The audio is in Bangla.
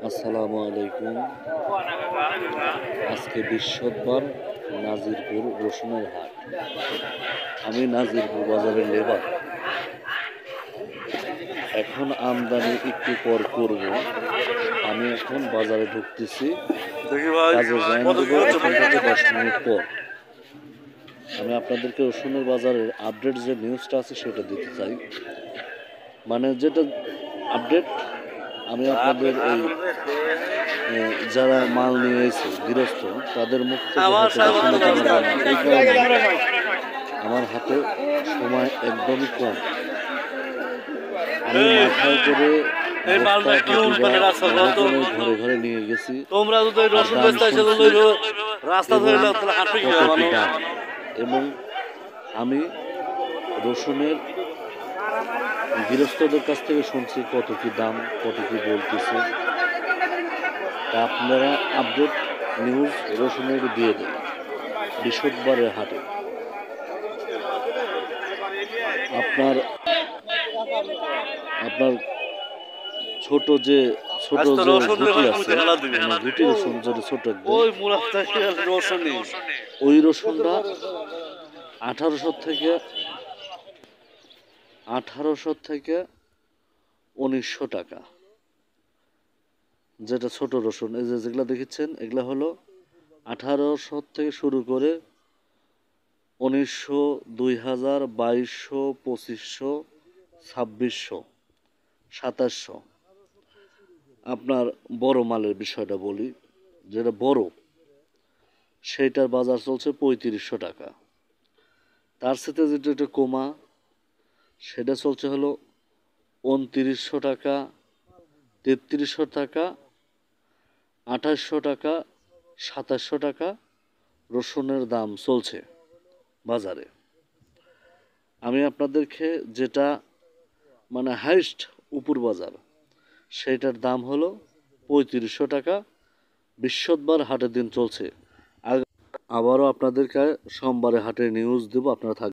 আসসালামু আলাইকুম। আজকে বৃহস্পতিবার, নাজিরপুর রসুনের হাট। আমি নাজিরপুর বাজারের লেবার। এখন আমদানি একটু পর করব। আমি এখন বাজারে ঢুকতেছি, কাজে জয়েন দেবো এখান থেকে 10 মিনিট পর। আমি আপনাদেরকে রসুনের বাজারের আপডেট যে নিউজটা আছে সেটা দিতে চাই। মানে যেটা আপডেট, আমি আপনাদের এই যারা মাল নিয়ে এসে গৃহস্থ তাদের মুখ থেকে আমার হাতে সময় একদমই কম। আমি মাথায় করে ঘরে ঘরে নিয়ে গেছি এবং আমি রসুনের গৃহস্থদের কাছ থেকে শুনছি কত কি দাম, কত কি বলতেছে। তা আপনারা আপডেট নিউজ রসুনের দিয়ে দেন বৃহস্পতিবারের হাটে। আপনার ছোট যে গুটি আছে, গুটি রসুন যেটা ছোট, ওই রসুনটা 1800 থেকে 1900 টাকা। যেটা ছোট রসুন, এই যেগুলা দেখেছেন এগুলা হলো 1800 থেকে শুরু করে 1900, 2000, 2200, 2500, 2600, 2700। আপনার বড় মালের বিষয়টা বলি, যেটা বড় সেইটার বাজার চলছে 3500 টাকা। তার সাথে যেটা একটু কমা সেটা চলছে হলো 2900 টাকা, 3300 টাকা, 2800 টাকা, 2700 টাকা রসুনের দাম চলছে বাজারে। আমি আপনাদেরকে যেটা মানে হাইস্ট উপর বাজার সেইটার দাম হলো 3500 টাকা। বৃহস্পতিবার হাটের দিন চলছে। আবারও আপনাদেরকে সোমবারে হাটের নিউজ দেবো, আপনারা থাকবেন।